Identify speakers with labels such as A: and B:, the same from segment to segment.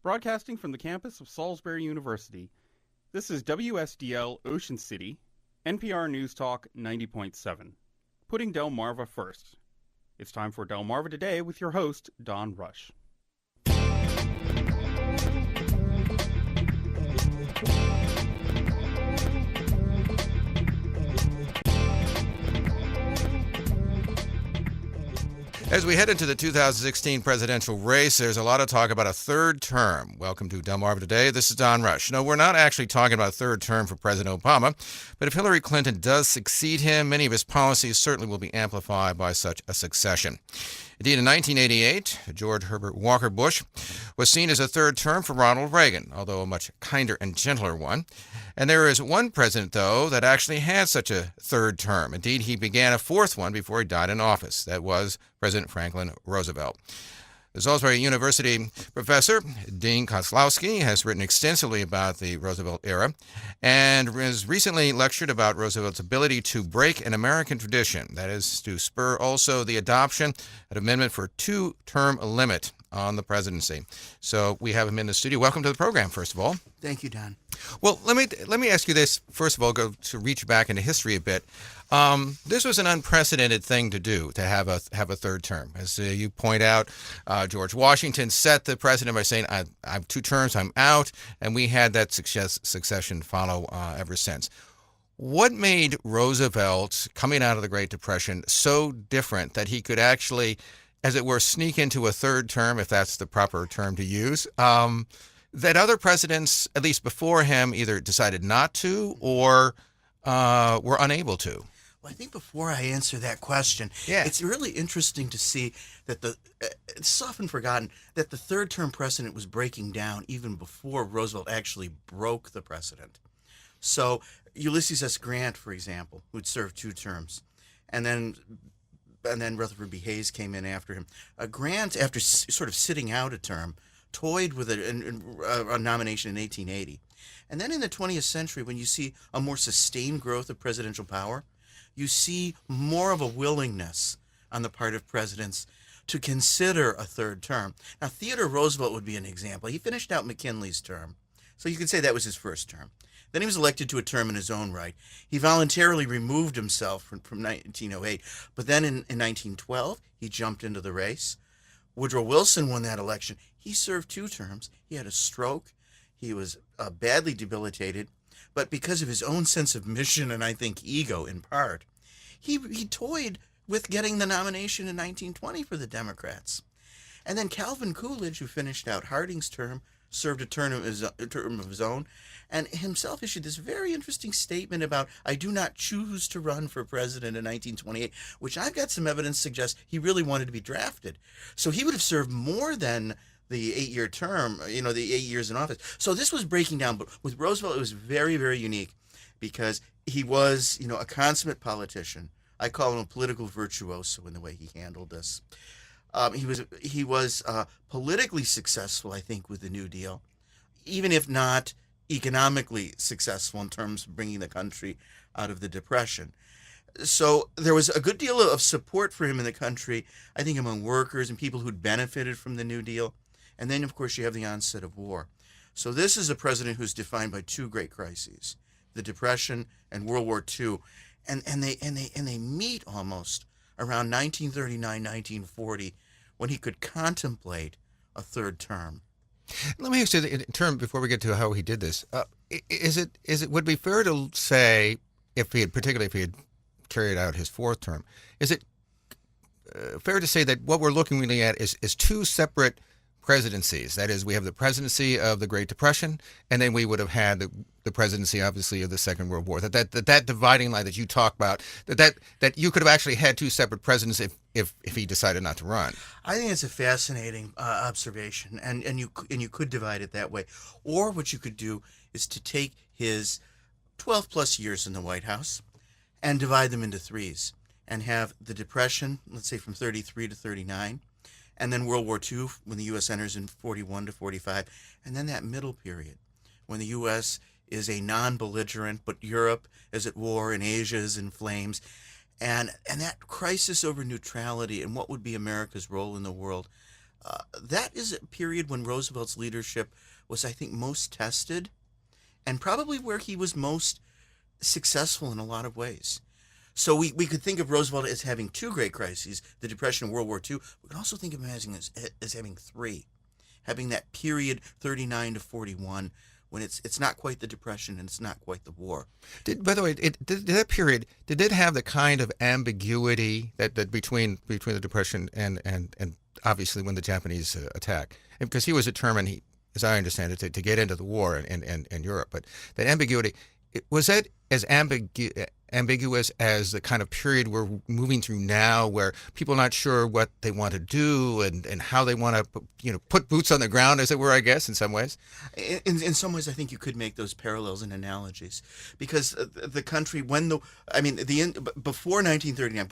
A: Broadcasting from the campus of Salisbury University, this is WSDL Ocean City, NPR News Talk 90.7, putting Delmarva first. It's time for Delmarva Today with your host, Don Rush.
B: As we head into the 2016 presidential race, there's a lot of talk about a third term. Welcome to Delmarva Today. This is Don Rush. No, we're not actually talking about a third term for President Obama, but if Hillary Clinton does succeed him, many of his policies certainly will be amplified by such a succession. Indeed, in 1988, George Herbert Walker Bush was seen as a third term for Ronald Reagan, although a much kinder and gentler one. And there is one president, though, that actually had such a third term. Indeed, he began a fourth one before he died in office. That was President Franklin Roosevelt. The Salisbury University professor, Dean Kozlowski, has written extensively about the Roosevelt era and has recently lectured about Roosevelt's ability to break an American tradition, that is, to spur also the adoption of an amendment for a two-term limit on the presidency. So we have him in the studio. Welcome to the program, first of all.
C: Thank you, Don.
B: Well, let me ask you this. First of all, go to reach back into history a bit. This was an unprecedented thing to do, to have a third term. As you point out, George Washington set the precedent by saying, I have two terms, I'm out, and we had that succession follow ever since. What made Roosevelt, coming out of the Great Depression, so different that he could actually, as it were, sneak into a third term, if that's the proper term to use, that other presidents, at least before him, either decided not to or were unable to?
C: Well, I think before I answer that question, It's really interesting to see that it's often forgotten that the third term precedent was breaking down even before Roosevelt actually broke the precedent. So Ulysses S. Grant, for example, who'd served two terms, and then Rutherford B. Hayes came in after him. Grant, after sort of sitting out a term, toyed with a nomination in 1880. And then in the 20th century, when you see a more sustained growth of presidential power, you see more of a willingness on the part of presidents to consider a third term. Now, Theodore Roosevelt would be an example. He finished out McKinley's term, so you could say that was his first term. Then he was elected to a term in his own right. He voluntarily removed himself from 1908, but then in 1912, he jumped into the race. Woodrow Wilson won that election. He served two terms. He had a stroke. He was badly debilitated, but because of his own sense of mission and I think ego in part, he toyed with getting the nomination in 1920 for the Democrats. And then Calvin Coolidge, who finished out Harding's term, served a term of his own, and himself issued this very interesting statement about, I do not choose to run for president in 1928, which I've got some evidence suggests he really wanted to be drafted. So he would have served more than the 8-year term, the 8 years in office. So this was breaking down. But with Roosevelt, it was very, very unique because he was, a consummate politician. I call him a political virtuoso in the way he handled this. He was politically successful, I think, with the New Deal, even if not economically successful in terms of bringing the country out of the Depression. So there was a good deal of support for him in the country, I think, among workers and people who'd benefited from the New Deal. And then, of course, you have the onset of war. So this is a president who's defined by two great crises, the Depression and World War II. And they meet almost around 1939, 1940, when he could contemplate a third term.
B: Let me ask you, in term before we get to how he did this, would it be fair to say, particularly if he had carried out his fourth term, is it fair to say that what we're looking really at is two separate presidencies? That is, we have the presidency of the Great Depression, and then we would have had the presidency, obviously, of the Second World War. That dividing line that you talk about, that you could have actually had two separate presidents if he decided not to run.
C: I think it's a fascinating observation, and you could divide it that way. Or what you could do is to take his 12 plus years in the White House and divide them into threes, and have the Depression, let's say from 33 to 39, and then World War II when the U.S. enters in 41 to 45, and then that middle period when the U.S. is a non-belligerent, but Europe is at war and Asia is in flames, and that crisis over neutrality and what would be America's role in the world That is a period when Roosevelt's leadership was, I think, most tested, and probably where he was most successful in a lot of ways. So we could think of Roosevelt as having two great crises, the Depression and World War II. We can also think of him as having three, having that period 39 to 41 when it's not quite the Depression and it's not quite the war.
B: By the way, did that period, did it have the kind of ambiguity that between the Depression and obviously when the Japanese attack? Because he was determined, as I understand it, to get into the war in Europe. But that ambiguity, was that as ambiguous as the kind of period we're moving through now, where people are not sure what they want to do and how they want to, put boots on the ground, as it were, I guess, in some ways?
C: In some ways, I think you could make those parallels and analogies, because the country, before 1939,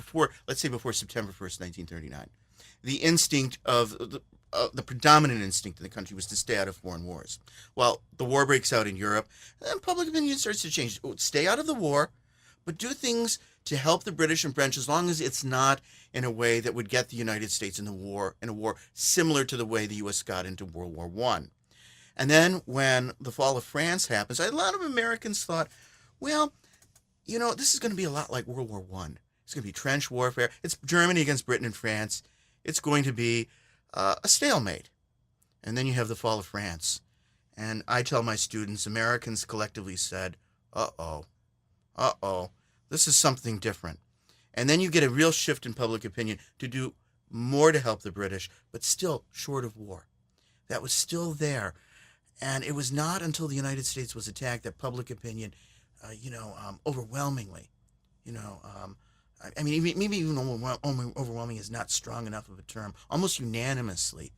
C: let's say before September 1st, 1939, the instinct of the predominant instinct in the country was to stay out of foreign wars. Well, the war breaks out in Europe, and public opinion starts to change. Stay out of the war, but do things to help the British and French, as long as it's not in a way that would get the United States in a war similar to the way the U.S. got into World War I. And then when the fall of France happens, a lot of Americans thought, well, this is going to be a lot like World War I. It's going to be trench warfare. It's Germany against Britain and France. It's going to be a stalemate. And then you have the fall of France. And I tell my students, Americans collectively said, uh-oh, this is something different. And then you get a real shift in public opinion to do more to help the British, but still short of war. That was still there. And it was not until the United States was attacked that public opinion, overwhelmingly, maybe even overwhelming is not strong enough of a term, almost unanimously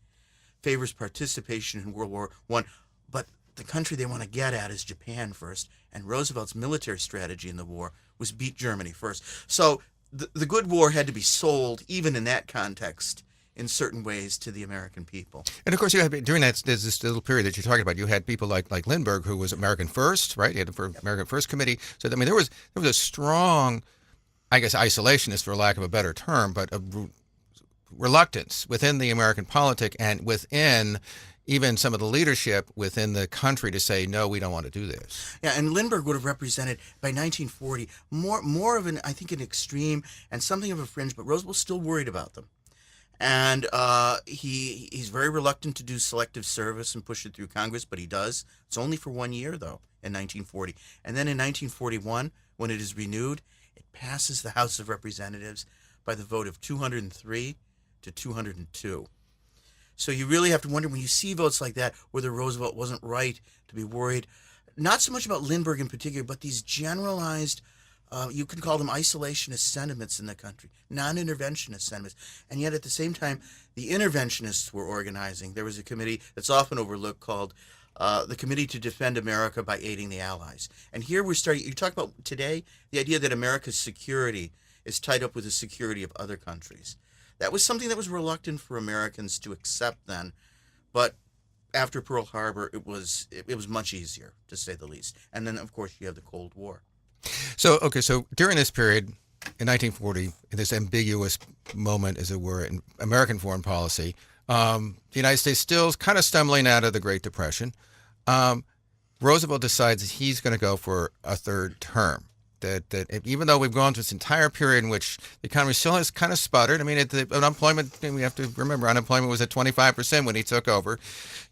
C: favors participation in World War I. But the country they want to get at is Japan first, and Roosevelt's military strategy in the war was beat Germany first. So the good war had to be sold, even in that context, in certain ways to the American people.
B: And of course, you had, during this little period that you're talking about, you had people like Lindbergh, who was American First, right? He had the American First Committee. So there was a strong, I guess, isolationist, for lack of a better term, but a reluctance within the American politic and within even some of the leadership within the country to say, no, we don't want to do this.
C: Yeah, and Lindbergh would have represented, by 1940, more of an extreme and something of a fringe, but Roosevelt was still worried about them. And he's very reluctant to do selective service and push it through Congress, but he does. It's only for 1 year, though, in 1940. And then in 1941, when it is renewed, it passes the House of Representatives by the vote of 203 to 202. So you really have to wonder, when you see votes like that, whether Roosevelt wasn't right to be worried, not so much about Lindbergh in particular, but these generalized, you can call them isolationist sentiments in the country, non-interventionist sentiments. And yet at the same time, the interventionists were organizing. There was a committee that's often overlooked called the Committee to Defend America by Aiding the Allies. And here we're starting, you talk about today, the idea that America's security is tied up with the security of other countries. That was something that was reluctant for Americans to accept then, but after Pearl Harbor, it was much easier, to say the least. And then, of course, you have the Cold War.
B: So during this period, in 1940, in this ambiguous moment, as it were, in American foreign policy, the United States still kind of stumbling out of the Great Depression. Roosevelt decides that he's going to go for a third term. That even though we've gone through this entire period in which the economy still has kind of sputtered. I mean, the unemployment, we have to remember, unemployment was at 25% when he took over.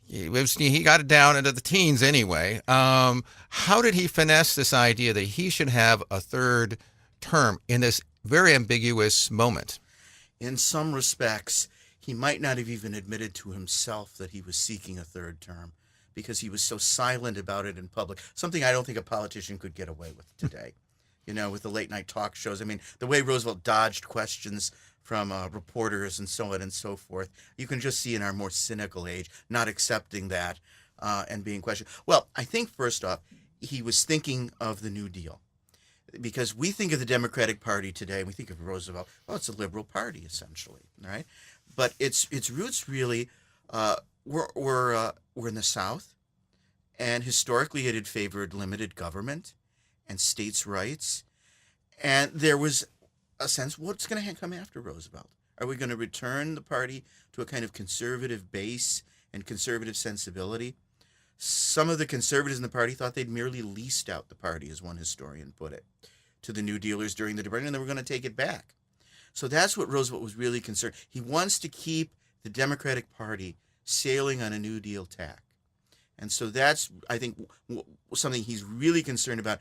B: He got it down into the teens anyway. How did he finesse this idea that he should have a third term in this very ambiguous moment?
C: In some respects, he might not have even admitted to himself that he was seeking a third term, because he was so silent about it in public, something I don't think a politician could get away with today. With the late night talk shows. I mean, the way Roosevelt dodged questions from reporters and so on and so forth, you can just see in our more cynical age, not accepting that and being questioned. Well, I think first off, he was thinking of the New Deal, because we think of the Democratic Party today, we think of Roosevelt, well, it's a liberal party essentially, right? But its roots really were in the South, and historically it had favored limited government and states' rights, and there was a sense, what's going to come after Roosevelt? Are we going to return the party to a kind of conservative base and conservative sensibility? Some of the conservatives in the party thought they'd merely leased out the party, as one historian put it, to the New Dealers during the Depression, and they were going to take it back. So that's what Roosevelt was really concerned. He wants to keep the Democratic Party sailing on a New Deal tack. And so that's, I think, something he's really concerned about,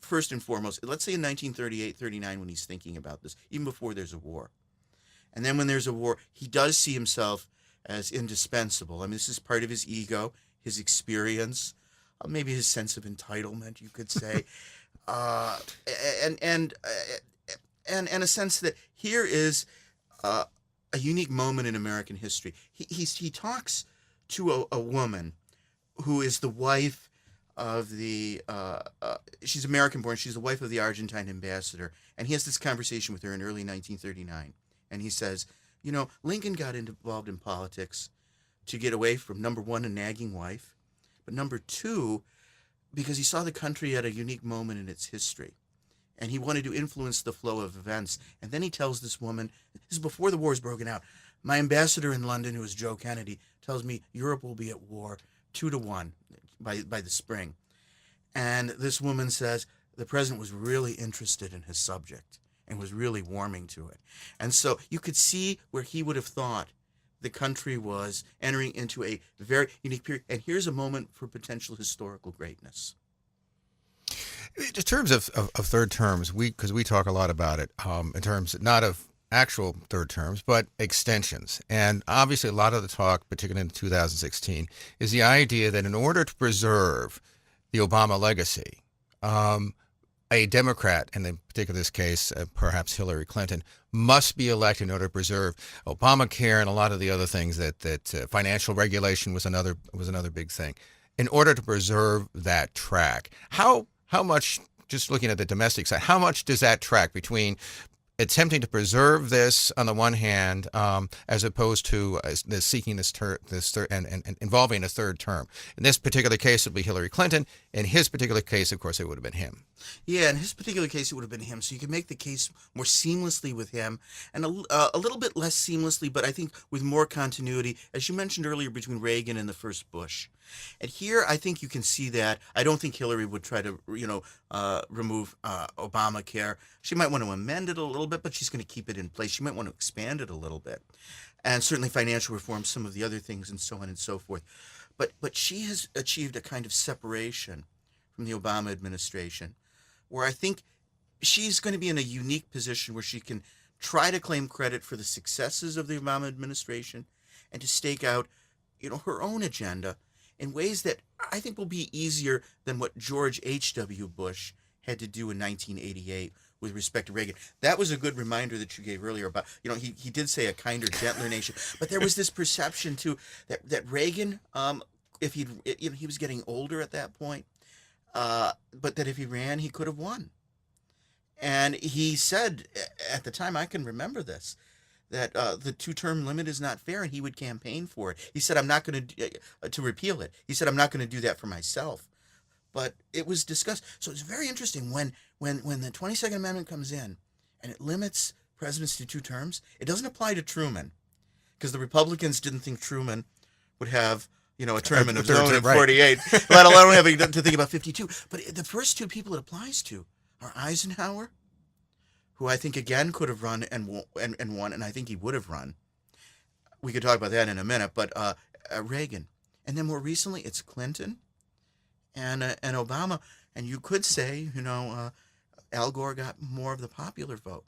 C: first and foremost. Let's say in 1938, 39, when he's thinking about this, even before there's a war. And then when there's a war, he does see himself as indispensable. I mean, this is part of his ego, his experience, maybe his sense of entitlement, you could say, and a sense that here is a unique moment in American history. He talks to a woman who is the wife of the she's American-born. She's the wife of the Argentine ambassador, and he has this conversation with her in early 1939, and he says, you know, Lincoln got involved in politics to get away from, number one, a nagging wife, but number two, because he saw the country at a unique moment in its history, and he wanted to influence the flow of events. And then he tells this woman, this is before the war's broken out, my ambassador in London, who is Joe Kennedy, tells me Europe will be at war 2-1 by the spring. And this woman says the president was really interested in his subject and was really warming to it. And so you could see where he would have thought the country was entering into a very unique period. And here's a moment for potential historical greatness.
B: In terms of third terms, because we talk a lot about it in terms not of actual third terms, but extensions. And obviously a lot of the talk, particularly in 2016, is the idea that in order to preserve the Obama legacy, a Democrat, and in particular this case, perhaps Hillary Clinton, must be elected in order to preserve Obamacare and a lot of the other things that financial regulation was another big thing. In order to preserve that track, how much, just looking at the domestic side, how much does that track between attempting to preserve this on the one hand, as opposed to seeking this third and involving a third term? In this particular case, it would be Hillary Clinton. In his particular case, of course, it would have been him.
C: Yeah, in his particular case, it would have been him. So you can make the case more seamlessly with him, and a little bit less seamlessly, but I think with more continuity, as you mentioned earlier, between Reagan and the first Bush. And here, I think you can see that. I don't think Hillary would try to, remove Obamacare. She might want to amend it a little bit, but she's going to keep it in place. She might want to expand it a little bit. And certainly financial reform, some of the other things, and so on and so forth. But she has achieved a kind of separation from the Obama administration, where I think she's going to be in a unique position where she can try to claim credit for the successes of the Obama administration and to stake out, her own agenda in ways that I think will be easier than what George H.W. Bush had to do in 1988 with respect to Reagan. That was a good reminder that you gave earlier about, he did say a kinder, gentler nation, but there was this perception too that Reagan, if he was getting older at that point, but that if he ran, he could have won. And he said at the time, I can remember this, that the 2-term limit is not fair, and he would campaign for it. He said, I'm not going to repeal it. He said, I'm not going to do that for myself. But it was discussed. So it's very interesting when the 22nd Amendment comes in and it limits presidents to 2 terms, it doesn't apply to Truman, because the Republicans didn't think Truman would have a term in his own at 48, let alone having to think about 52. But the first 2 people it applies to are Eisenhower, who I think again could have run and won, and I think he would have run. We could talk about that in a minute, but Reagan, and then more recently it's Clinton and Obama, and you could say Al Gore got more of the popular vote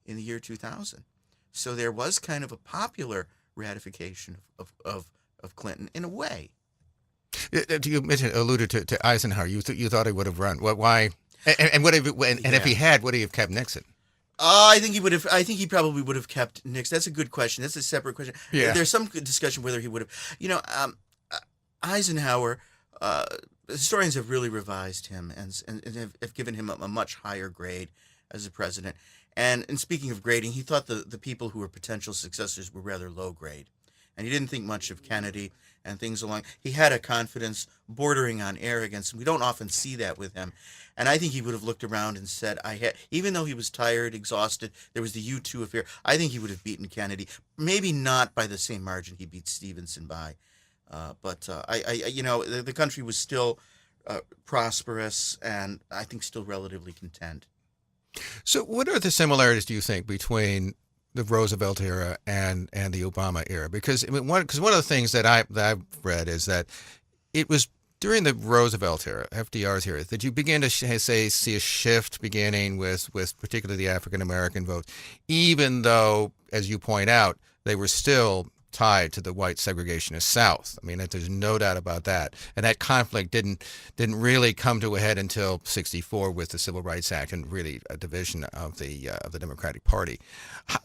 C: in the year 2000, so there was kind of a popular ratification of Clinton in a way.
B: You alluded to Eisenhower. You thought he would have run. Why? And what if if he had, would he have kept Nixon?
C: I think he would have. I think he probably would have kept Nixon. That's a good question. That's a separate question.
B: Yeah.
C: There's some discussion whether he would have. Eisenhower. Historians have really revised him and have given him a much higher grade as a president. And speaking of grading, he thought the people who were potential successors were rather low grade. and he didn't think much of Kennedy and things along. He had a confidence bordering on arrogance, and we don't often see that with him. And I think he would have looked around and said, even though he was tired, exhausted, there was the U2 affair, I think he would have beaten Kennedy. Maybe not by the same margin he beat Stevenson by. But the country was still prosperous and I think still relatively content.
B: So what are the similarities, do you think, between the Roosevelt era and the Obama era? Because one of the things that I've read is that it was during the Roosevelt era, FDR's era, that you begin to see a shift beginning with particularly the African American vote, even though, as you point out, they were still tied to the white segregationist South. I mean, there's no doubt about that. And that conflict didn't really come to a head until '64 with the Civil Rights Act and really a division of the Democratic Party.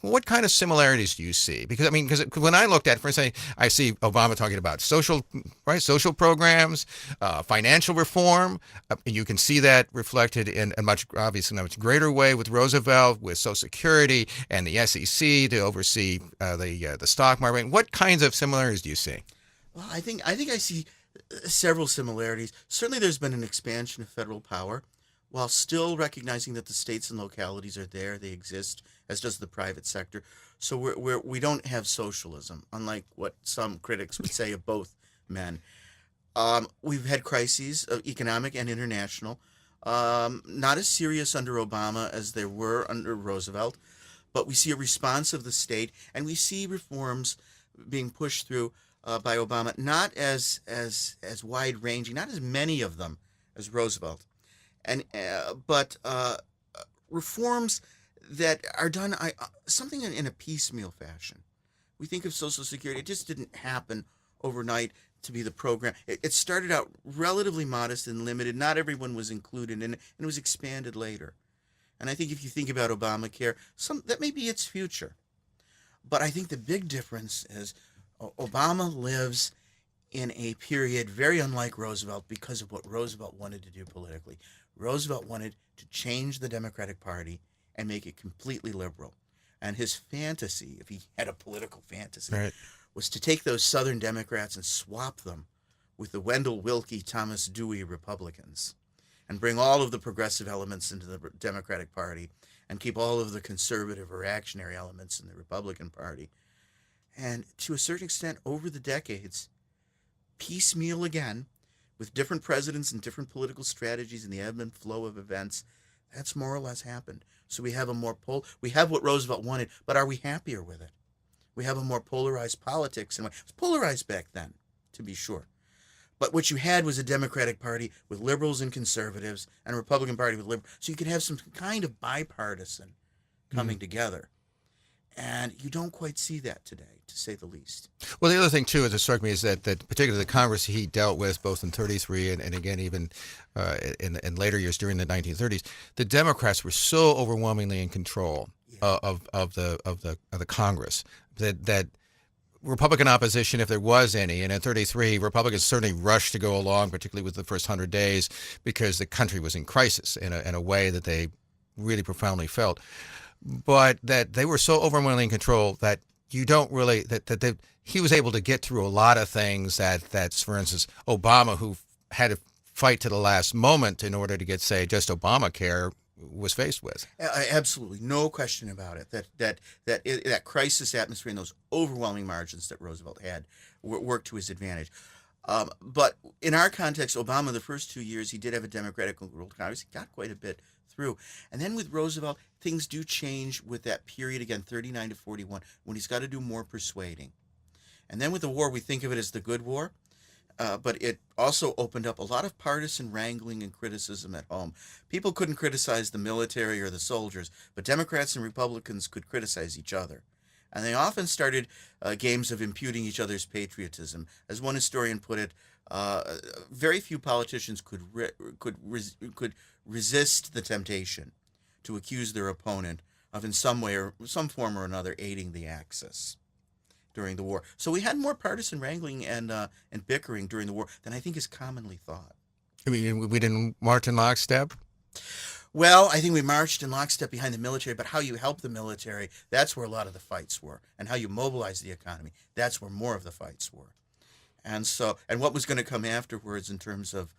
B: What kind of similarities do you see? Because when I looked at it, for instance, I see Obama talking about social programs, financial reform. You can see that reflected in a much greater way with Roosevelt, with Social Security and the SEC to oversee the stock market. What kinds of similarities do you see?
C: Well, I think I see several similarities. Certainly there's been an expansion of federal power while still recognizing that the states and localities are there, they exist, as does the private sector. So we don't have socialism, unlike what some critics would say of both men. We've had crises, economic and international, not as serious under Obama as there were under Roosevelt, but we see a response of the state, and we see reforms being pushed through by Obama, not as wide-ranging, not as many of them as Roosevelt, but reforms that are done something in a piecemeal fashion. We think of Social Security; it just didn't happen overnight to be the program. It started out relatively modest and limited. Not everyone was included in it, and it was expanded later. And I think if you think about Obamacare, that may be its future. But I think the big difference is Obama lives in a period very unlike Roosevelt because of what Roosevelt wanted to do politically. Roosevelt wanted to change the Democratic Party and make it completely liberal. And his fantasy, if he had a political fantasy,
B: right,
C: was to take those Southern Democrats and swap them with the Wendell Willkie, Thomas Dewey Republicans and bring all of the progressive elements into the Democratic Party and keep all of the conservative or reactionary elements in the Republican Party. And to a certain extent, over the decades, piecemeal again, with different presidents and different political strategies and the ebb and flow of events, that's more or less happened. So we have we have what Roosevelt wanted, but are we happier with it? We have a more polarized politics, and it was polarized back then, to be sure. But what you had was a Democratic Party with liberals and conservatives and a Republican Party with liberals. So you could have some kind of bipartisan coming together. And you don't quite see that today, to say the least.
B: Well, the other thing, too, that struck me is that particularly the Congress he dealt with, both in 33 and again even in later years during the 1930s, the Democrats were so overwhelmingly in control of the Congress that Republican opposition, if there was any, and in 33, Republicans certainly rushed to go along, particularly with the first 100 days, because the country was in crisis in a way that they really profoundly felt. But that they were so overwhelmingly in control that you don't really he was able to get through a lot of things that's, for instance, Obama, who had to fight to the last moment in order to get, say, just Obamacare, was faced with.
C: Absolutely, no question about it. That crisis atmosphere and those overwhelming margins that Roosevelt had worked to his advantage. But in our context, Obama, the first 2 years, he did have a Democratic-ruled Congress. He got quite a bit through. And then with Roosevelt, things do change with that period, again, 39 to 41, when he's got to do more persuading. And then with the war, we think of it as the good war. But it also opened up a lot of partisan wrangling and criticism at home. People couldn't criticize the military or the soldiers, but Democrats and Republicans could criticize each other. And they often started games of imputing each other's patriotism. As one historian put it, very few politicians could resist the temptation to accuse their opponent of in some way or some form or another aiding the Axis during the war. So we had more partisan wrangling and bickering during the war than I think is commonly thought.
B: I mean, we didn't march in lockstep?
C: Well, I think we marched in lockstep behind the military, but how you help the military, that's where a lot of the fights were. And how you mobilize the economy, that's where more of the fights were. And what was going to come afterwards in terms of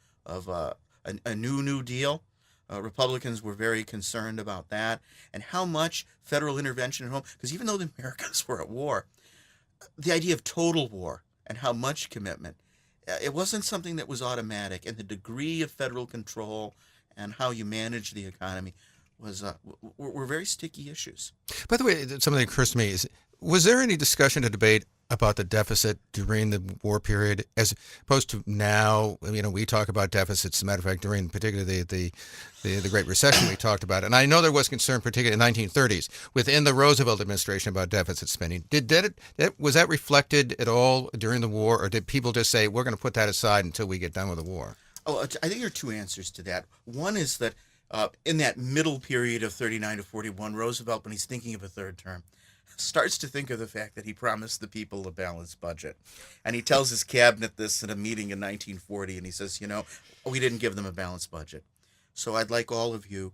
C: a New Deal, Republicans were very concerned about that, and how much federal intervention at home, because even though the Americans were at war, the idea of total war and how much commitment, it wasn't something that was automatic, and the degree of federal control and how you manage the economy were very sticky issues.
B: By the way, something that occurs to me is, was there any discussion or debate about the deficit during the war period as opposed to now? We talk about deficits. As a matter of fact, during particularly the Great Recession, we talked about it. And I know there was concern, particularly in the 1930s, within the Roosevelt administration about deficit spending. Was that reflected at all during the war, or did people just say, we're going to put that aside until we get done with the war?
C: Oh, I think there are two answers to that. One is that in that middle period of 39 to 41, Roosevelt, when he's thinking of a third term, starts to think of the fact that he promised the people a balanced budget. And he tells his cabinet this at a meeting in 1940, and he says, we didn't give them a balanced budget. So I'd like all of you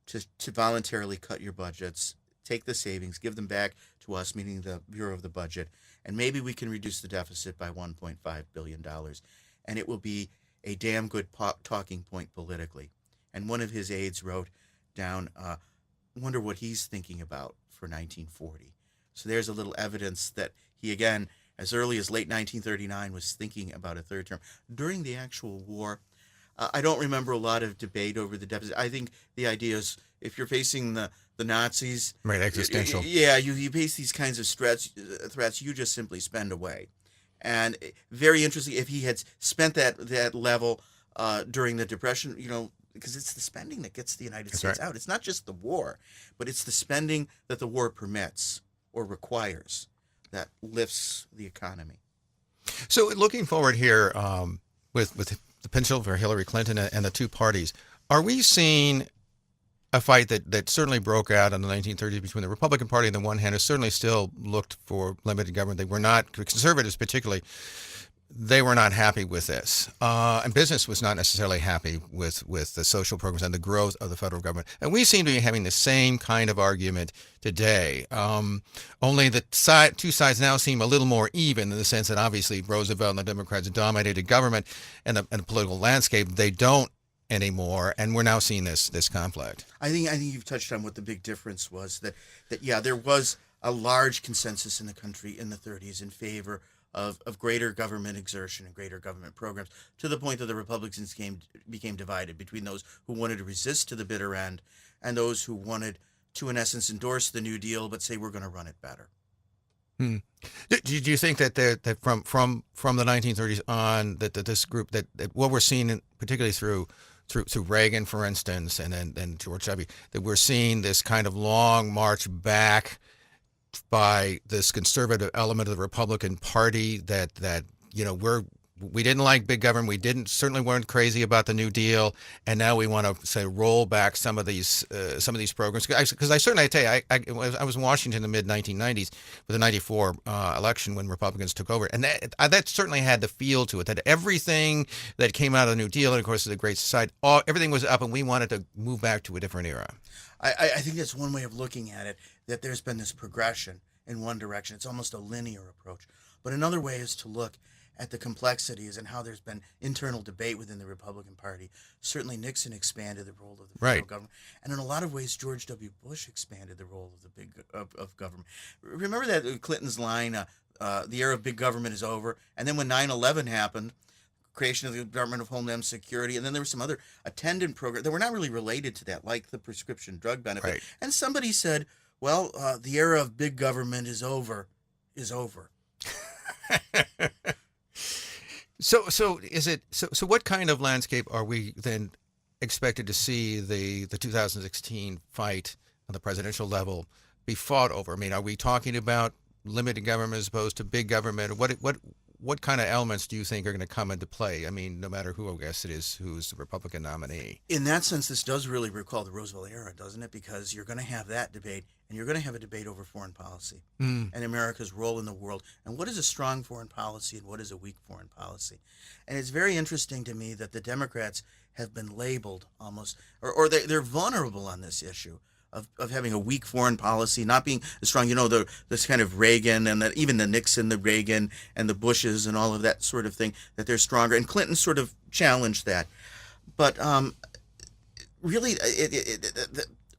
C: to voluntarily cut your budgets, take the savings, give them back to us, meaning the Bureau of the Budget, and maybe we can reduce the deficit by $1.5 billion. And it will be a damn good talking point politically. And one of his aides wrote down, wonder what he's thinking about for 1940. So there's a little evidence that he, again, as early as late 1939, was thinking about a third term. During the actual war, I don't remember a lot of debate over the deficit. I think the idea is, if you're facing the Nazis,
B: right, existential.
C: Yeah, you face these kinds of threats, you just simply spend away. And very interesting, if he had spent that level during the Depression, because it's the spending that gets the United States out. It's not just the war, but it's the spending that the war permits or requires that lifts the economy.
B: So looking forward here with the potential for Hillary Clinton and the two parties, are we seeing a fight that certainly broke out in the 1930s between the Republican Party on the one hand, who certainly still looked for limited government? They were not, conservatives particularly, they were not happy with this. And business was not necessarily happy with the social programs and the growth of the federal government. And we seem to be having the same kind of argument today. Only the two sides now seem a little more even, in the sense that obviously Roosevelt and the Democrats dominated government and the political landscape. They don't anymore, and we're now seeing this conflict.
C: I think you've touched on what the big difference was, that there was a large consensus in the country in the 30s in favor of greater government exertion and greater government programs, to the point that the Republicans became divided between those who wanted to resist to the bitter end and those who wanted to, in essence, endorse the New Deal but say we're going to run it better.
B: Do you think that from the 1930s on that this group that what we're seeing, particularly through Reagan, for instance, and then George W., that we're seeing this kind of long march back by this conservative element of the Republican Party that we didn't like big government, we certainly weren't crazy about the New Deal, and now we want to say roll back some of these programs? Because I certainly tell you, I was in Washington in the mid 1990s with the '94 election when Republicans took over, and that certainly had the feel to it that everything that came out of the New Deal, and of course the Great Society, everything was up, and we wanted to move back to a different era.
C: I think that's one way of looking at it, that there's been this progression in one direction. It's almost a linear approach. But another way is to look at the complexities and how there's been internal debate within the Republican Party. Certainly Nixon expanded the role of the federal government. And in a lot of ways, George W. Bush expanded the role of government. Remember that Clinton's line, the era of big government is over. And then when 9/11 happened, creation of the Department of Homeland Security, and then there were some other attendant programs that were not really related to that, like the prescription drug benefit.
B: Right.
C: And somebody said, well, the era of big government is over.
B: So what kind of landscape are we then expected to see the 2016 fight on the presidential level be fought over? I mean, are we talking about limited government as opposed to big government? what kind of elements do you think are going to come into play? I mean, no matter who, I guess it is, who's the Republican nominee.
C: In that sense, this does really recall the Roosevelt era, doesn't it? Because you're going to have that debate, and you're going to have a debate over foreign policy and America's role in the world, and what is a strong foreign policy and what is a weak foreign policy. And it's very interesting to me that the Democrats have been labeled almost, or they're vulnerable on this issue of having a weak foreign policy, not being as strong. You know, this kind of Reagan and even the Nixon, the Reagan and the Bushes and all of that sort of thing, that they're stronger. And Clinton sort of challenged that. But really,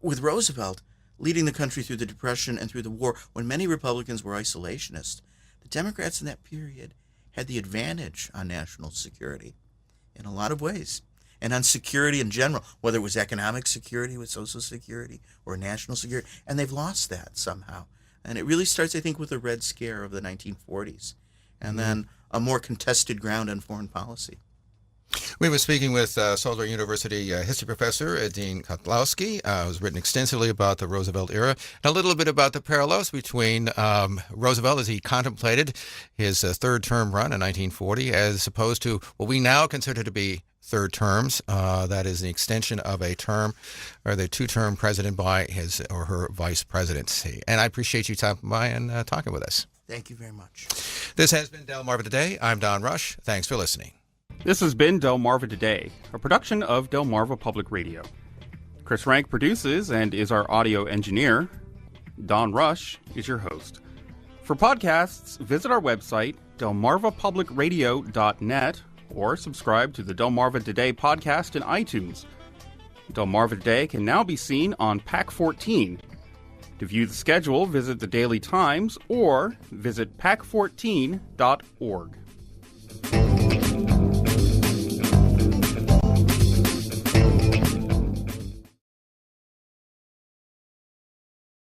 C: with Roosevelt leading the country through the Depression and through the war, when many Republicans were isolationists, the Democrats in that period had the advantage on national security in a lot of ways. And on security in general, whether it was economic security with Social Security or national security, and they've lost that somehow. And it really starts, I think, with the Red Scare of the 1940s, and then a more contested ground on foreign policy.
B: We were speaking with Salisbury University history professor Dean Kotlowski, who's written extensively about the Roosevelt era, and a little bit about the parallels between Roosevelt as he contemplated his third term run in 1940, as opposed to what we now consider to be third terms. That is the extension of a term or the two-term president by his or her vice presidency. And I appreciate you stopping by and talking with us.
C: Thank you very much.
B: This has been Delmarva Today. I'm Don Rush. Thanks for listening.
A: This has been Delmarva Today, a production of Delmarva Public Radio. Chris Rank produces and is our audio engineer. Don Rush is your host. For podcasts, visit our website, delmarvapublicradio.net, or subscribe to the Delmarva Today podcast in iTunes. Delmarva Today can now be seen on PAC 14. To view the schedule, visit the Daily Times or visit pac14.org.